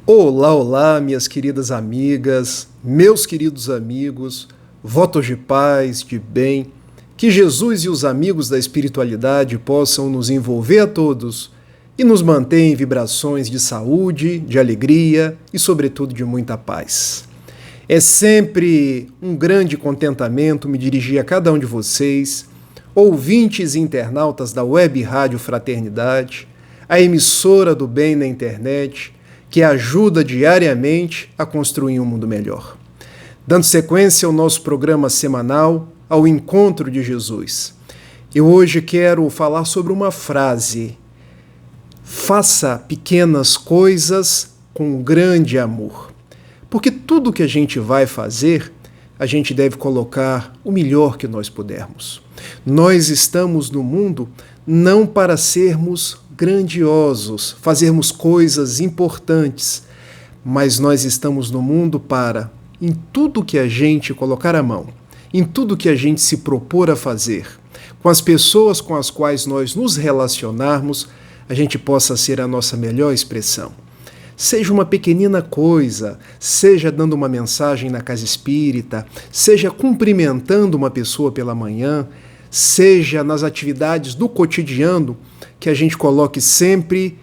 Olá, olá, minhas queridas amigas, meus queridos amigos, votos de paz, de bem, que Jesus e os amigos da espiritualidade possam nos envolver a todos e nos manter em vibrações de saúde, de alegria e, sobretudo, de muita paz. É sempre um grande contentamento me dirigir a cada um de vocês, ouvintes e internautas da Web Rádio Fraternidade, a emissora do bem na internet, que ajuda diariamente a construir um mundo melhor. Dando sequência ao nosso programa semanal, ao Encontro de Jesus. Eu hoje quero falar sobre uma frase: faça pequenas coisas com grande amor. Porque tudo que a gente vai fazer, a gente deve colocar o melhor que nós pudermos. Nós estamos no mundo não para sermos grandiosos, fazermos coisas importantes, mas nós estamos no mundo para, em tudo que a gente colocar a mão, em tudo que a gente se propor a fazer, com as pessoas com as quais nós nos relacionarmos, a gente possa ser a nossa melhor expressão. Seja uma pequenina coisa, seja dando uma mensagem na casa espírita, seja cumprimentando uma pessoa pela manhã, seja nas atividades do cotidiano, que a gente coloque sempre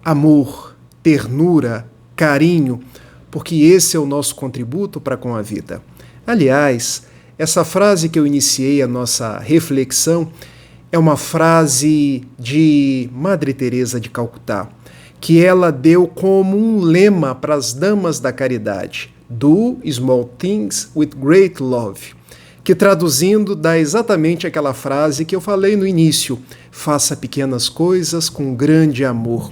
amor, ternura, carinho, porque esse é o nosso contributo para com a vida. Aliás, essa frase que eu iniciei a nossa reflexão é uma frase de Madre Teresa de Calcutá, que ela deu como um lema para as damas da caridade: Do small things with great love, que traduzindo dá exatamente aquela frase que eu falei no início: faça pequenas coisas com grande amor.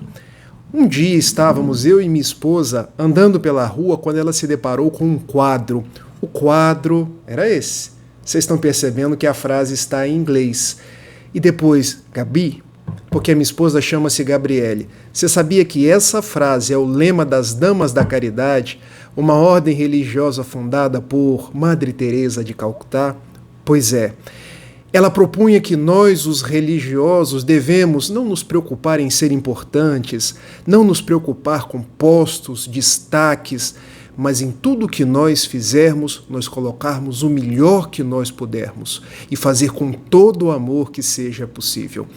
Um dia estávamos eu e minha esposa andando pela rua quando ela se deparou com um quadro. O quadro era esse. Vocês estão percebendo que a frase está em inglês. E depois, Gabi, porque a minha esposa chama-se Gabriele, você sabia que essa frase é o lema das Damas da Caridade, uma ordem religiosa fundada por Madre Teresa de Calcutá? Pois é. Ela propunha que nós, os religiosos, devemos não nos preocupar em ser importantes, não nos preocupar com postos, destaques, mas em tudo que nós fizermos, nós colocarmos o melhor que nós pudermos e fazer com todo o amor que seja possível.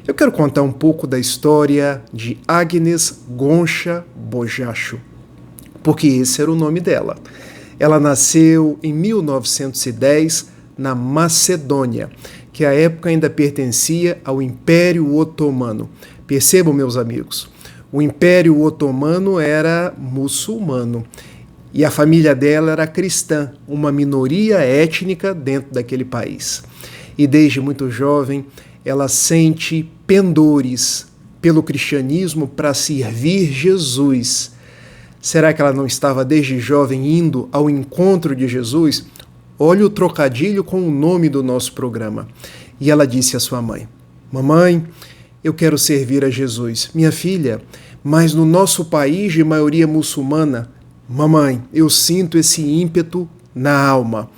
Eu quero contar um pouco da história de Agnes Goncha Bojacho, porque esse era o nome dela. Ela nasceu em 1910 na Macedônia, que à época ainda pertencia ao Império Otomano. Percebam, meus amigos, o Império Otomano era muçulmano e a família dela era cristã, uma minoria étnica dentro daquele país. E desde muito jovem, ela sente pendores pelo cristianismo para servir Jesus. Será que ela não estava desde jovem indo ao encontro de Jesus? Olha o trocadilho com o nome do nosso programa. E ela disse à sua mãe: Mamãe, eu quero servir a Jesus. Minha filha, mas no nosso país de maioria muçulmana, mamãe, eu sinto esse ímpeto na alma.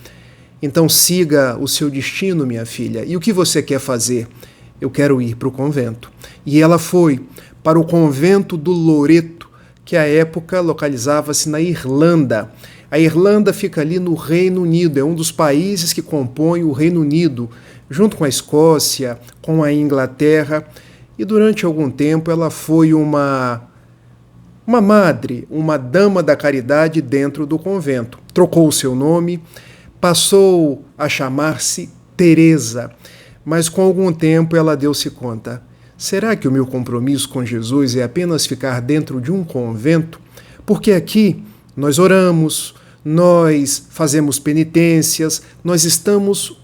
Então siga o seu destino, minha filha. E o que você quer fazer? Eu quero ir para o convento. E ela foi para o convento do Loreto, que à época localizava-se na Irlanda. A Irlanda fica ali no Reino Unido, é um dos países que compõem o Reino Unido, junto com a Escócia, com a Inglaterra. E durante algum tempo ela foi uma madre, uma dama da caridade dentro do convento. Trocou o seu nome, passou a chamar-se Teresa, mas com algum tempo ela deu-se conta: será que o meu compromisso com Jesus é apenas ficar dentro de um convento? Porque aqui nós oramos, nós fazemos penitências, nós estamos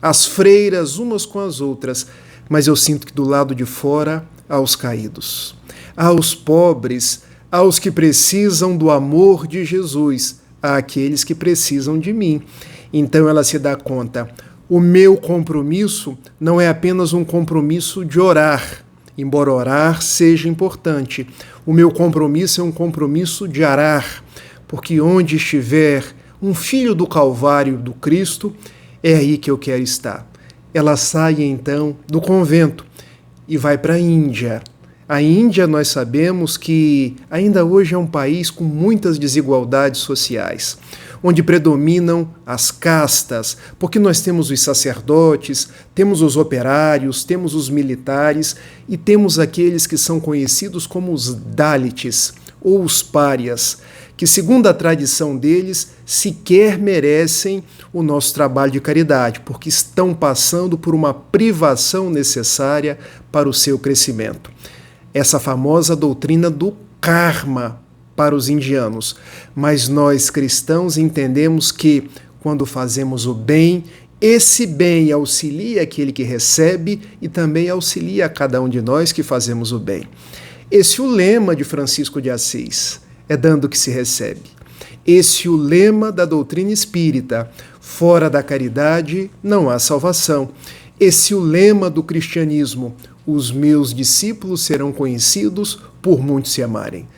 às freiras umas com as outras, mas eu sinto que do lado de fora há os caídos, há os pobres, há os que precisam do amor de Jesus, há aqueles que precisam de mim. Então ela se dá conta: o meu compromisso não é apenas um compromisso de orar, embora orar seja importante. O meu compromisso é um compromisso de arar, porque onde estiver um filho do Calvário do Cristo, é aí que eu quero estar. Ela sai então do convento e vai para a Índia. A Índia, nós sabemos que ainda hoje é um país com muitas desigualdades sociais, onde predominam as castas, porque nós temos os sacerdotes, temos os operários, temos os militares e temos aqueles que são conhecidos como os Dalits, ou os párias, que, segundo a tradição deles, sequer merecem o nosso trabalho de caridade, porque estão passando por uma privação necessária para o seu crescimento. Essa famosa doutrina do karma para os indianos. Mas nós, cristãos, entendemos que, quando fazemos o bem, esse bem auxilia aquele que recebe e também auxilia a cada um de nós que fazemos o bem. Esse é o lema de Francisco de Assis, é dando que se recebe. Esse é o lema da doutrina espírita, fora da caridade não há salvação. Esse é o lema do cristianismo, os meus discípulos serão conhecidos por muitos se amarem.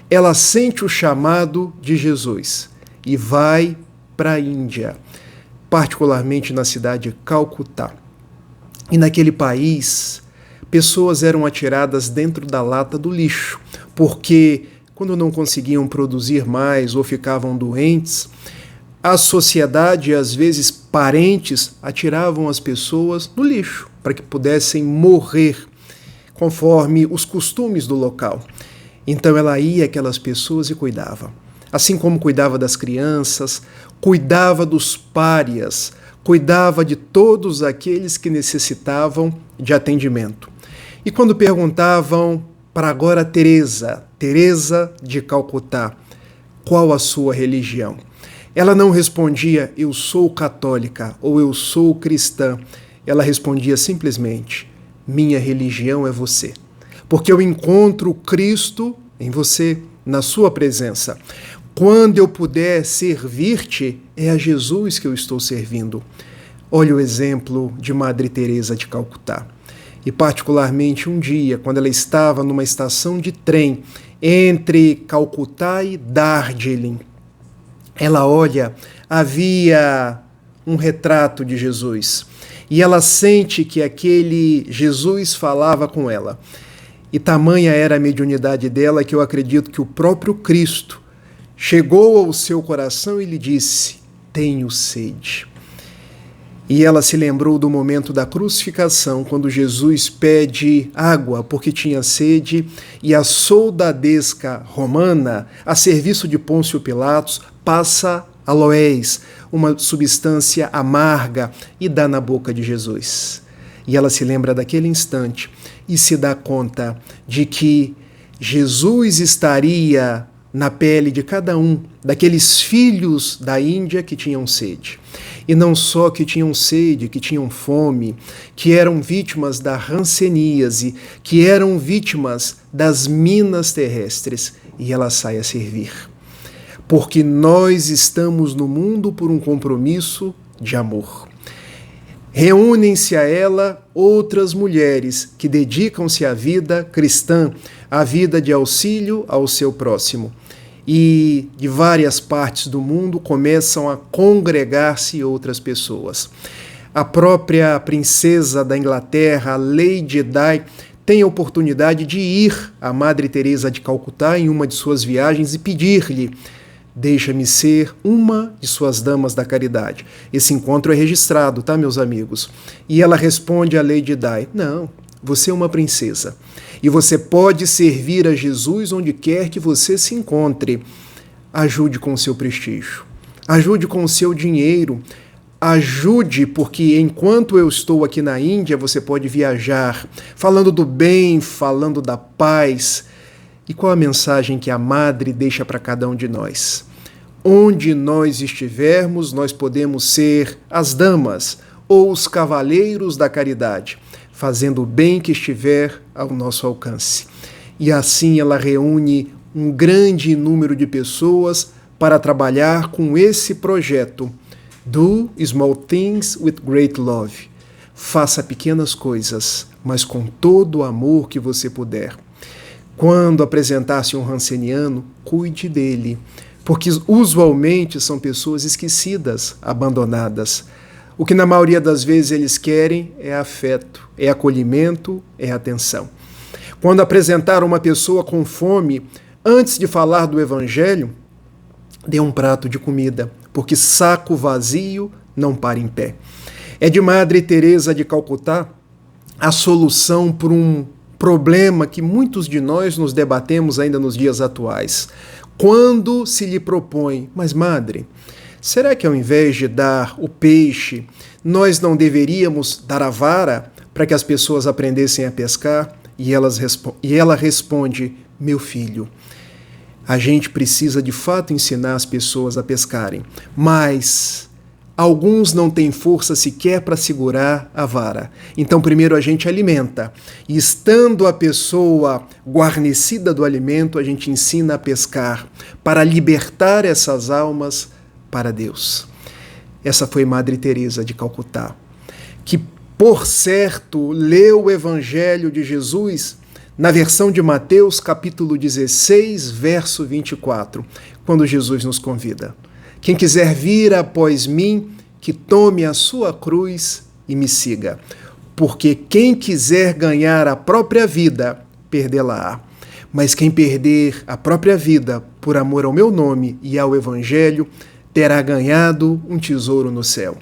Ela sente o chamado de Jesus e vai para a Índia, particularmente na cidade de Calcutá. E naquele país, pessoas eram atiradas dentro da lata do lixo, porque quando não conseguiam produzir mais ou ficavam doentes, a sociedade, às vezes parentes, atiravam as pessoas no lixo para que pudessem morrer, conforme os costumes do local. Então ela ia àquelas pessoas e cuidava. Assim como cuidava das crianças, cuidava dos párias, cuidava de todos aqueles que necessitavam de atendimento. E quando perguntavam para agora Teresa de Calcutá, qual a sua religião? Ela não respondia, eu sou católica ou eu sou cristã. Ela respondia simplesmente, minha religião é você. Porque eu encontro Cristo em você, na sua presença. Quando eu puder servir-te, é a Jesus que eu estou servindo. Olha o exemplo de Madre Teresa de Calcutá. E particularmente um dia, quando ela estava numa estação de trem entre Calcutá e Darjeeling, ela olha, havia um retrato de Jesus. E ela sente que aquele Jesus falava com ela. E tamanha era a mediunidade dela que eu acredito que o próprio Cristo chegou ao seu coração e lhe disse, tenho sede. E ela se lembrou do momento da crucificação, quando Jesus pede água porque tinha sede e a soldadesca romana, a serviço de Pôncio Pilatos, passa aloés, uma substância amarga, e dá na boca de Jesus. E ela se lembra daquele instante e se dá conta de que Jesus estaria na pele de cada um daqueles filhos da Índia que tinham sede. E não só que tinham sede, que tinham fome, que eram vítimas da hanseníase, que eram vítimas das minas terrestres. E ela sai a servir. Porque nós estamos no mundo por um compromisso de amor. Reúnem-se a ela outras mulheres que dedicam-se à vida cristã, à vida de auxílio ao seu próximo. E de várias partes do mundo começam a congregar-se outras pessoas. A própria princesa da Inglaterra, Lady Di, tem a oportunidade de ir à Madre Teresa de Calcutá em uma de suas viagens e pedir-lhe, deixa-me ser uma de suas damas da caridade. Esse encontro é registrado, tá, meus amigos? E ela responde a Lady Di, não, você é uma princesa. E você pode servir a Jesus onde quer que você se encontre. Ajude com o seu prestígio. Ajude com o seu dinheiro. Ajude, porque enquanto eu estou aqui na Índia, você pode viajar, falando do bem, falando da paz. E qual a mensagem que a Madre deixa para cada um de nós? Onde nós estivermos, nós podemos ser as damas ou os cavaleiros da caridade, fazendo o bem que estiver ao nosso alcance. E assim ela reúne um grande número de pessoas para trabalhar com esse projeto. Do small things with great love. Faça pequenas coisas, mas com todo o amor que você puder. Quando apresentar-se um ranceniano, cuide dele, porque usualmente são pessoas esquecidas, abandonadas. O que na maioria das vezes eles querem é afeto, é acolhimento, é atenção. Quando apresentar uma pessoa com fome, antes de falar do Evangelho, dê um prato de comida, porque saco vazio não para em pé. É de Madre Teresa de Calcutá a solução para um problema que muitos de nós nos debatemos ainda nos dias atuais. Quando se lhe propõe, mas madre, será que ao invés de dar o peixe, nós não deveríamos dar a vara para que as pessoas aprendessem a pescar? E ela responde, meu filho, a gente precisa de fato ensinar as pessoas a pescarem, mas alguns não têm força sequer para segurar a vara. Então, primeiro a gente alimenta. E estando a pessoa guarnecida do alimento, a gente ensina a pescar para libertar essas almas para Deus. Essa foi Madre Teresa de Calcutá, que, por certo, leu o Evangelho de Jesus na versão de Mateus, capítulo 16, verso 24, quando Jesus nos convida. Quem quiser vir após mim, que tome a sua cruz e me siga. Porque quem quiser ganhar a própria vida, perdê-la-á. Mas quem perder a própria vida por amor ao meu nome e ao Evangelho, terá ganhado um tesouro no céu.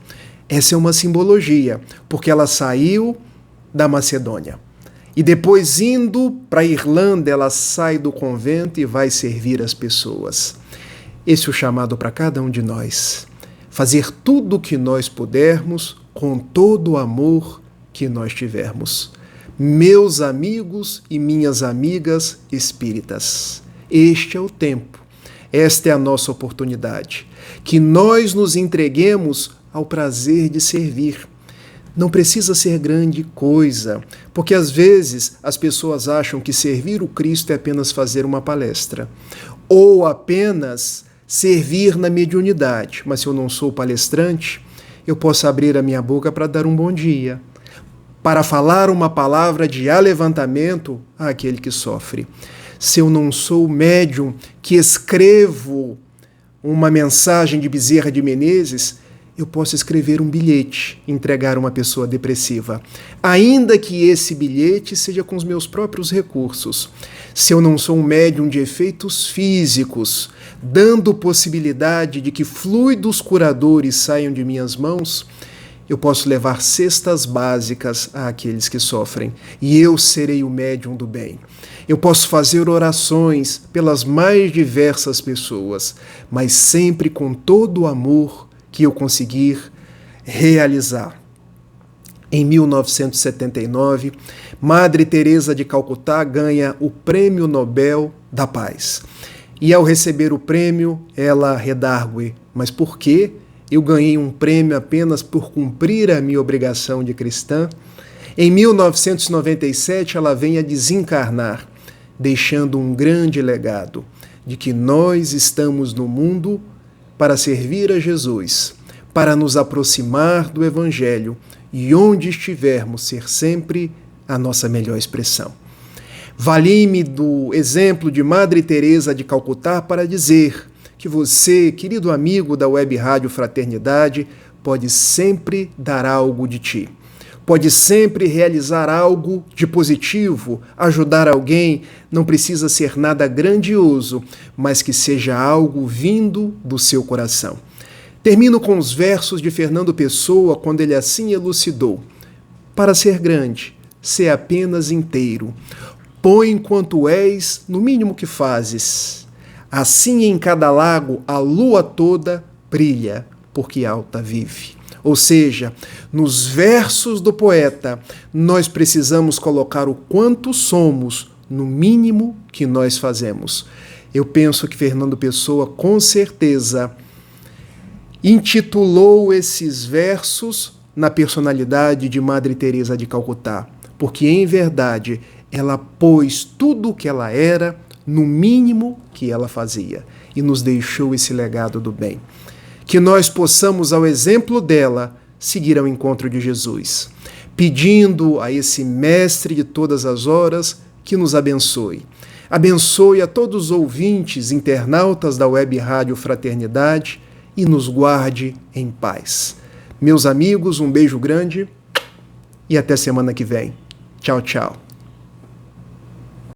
Essa é uma simbologia, porque ela saiu da Macedônia. E depois, indo para a Irlanda, ela sai do convento e vai servir as pessoas. Esse é o chamado para cada um de nós. Fazer tudo o que nós pudermos com todo o amor que nós tivermos. Meus amigos e minhas amigas espíritas, este é o tempo, esta é a nossa oportunidade. Que nós nos entreguemos ao prazer de servir. Não precisa ser grande coisa, porque às vezes as pessoas acham que servir o Cristo é apenas fazer uma palestra, ou apenas servir na mediunidade. Mas se eu não sou palestrante, eu posso abrir a minha boca para dar um bom dia, para falar uma palavra de alevantamento àquele que sofre. Se eu não sou médium que escrevo uma mensagem de Bezerra de Menezes, eu posso escrever um bilhete e entregar a uma pessoa depressiva, ainda que esse bilhete seja com os meus próprios recursos. Se eu não sou um médium de efeitos físicos, dando possibilidade de que fluidos curadores saiam de minhas mãos, eu posso levar cestas básicas àqueles que sofrem, e eu serei o médium do bem. Eu posso fazer orações pelas mais diversas pessoas, mas sempre com todo o amor que eu conseguir realizar. Em 1979, Madre Teresa de Calcutá ganha o Prêmio Nobel da Paz. E ao receber o prêmio, ela redargue, mas por quê? Eu ganhei um prêmio apenas por cumprir a minha obrigação de cristã. Em 1997, ela vem a desencarnar, deixando um grande legado de que nós estamos no mundo para servir a Jesus, para nos aproximar do Evangelho e onde estivermos ser sempre a nossa melhor expressão. Vali-me do exemplo de Madre Teresa de Calcutá para dizer que você, querido amigo da Web Rádio Fraternidade, pode sempre dar algo de ti. Pode sempre realizar algo de positivo, ajudar alguém. Não precisa ser nada grandioso, mas que seja algo vindo do seu coração. Termino com os versos de Fernando Pessoa, quando ele assim elucidou. Para ser grande, sê apenas inteiro. Põe quanto és no mínimo que fazes. Assim em cada lago a lua toda brilha, porque alta vive. Ou seja, nos versos do poeta, nós precisamos colocar o quanto somos no mínimo que nós fazemos. Eu penso que Fernando Pessoa, com certeza, intitulou esses versos na personalidade de Madre Teresa de Calcutá, porque, em verdade, ela pôs tudo o que ela era no mínimo que ela fazia e nos deixou esse legado do bem. Que nós possamos, ao exemplo dela, seguir ao encontro de Jesus, pedindo a esse Mestre de todas as horas que nos abençoe. Abençoe a todos os ouvintes, internautas da Web Rádio Fraternidade e nos guarde em paz. Meus amigos, um beijo grande e até semana que vem. Tchau, tchau.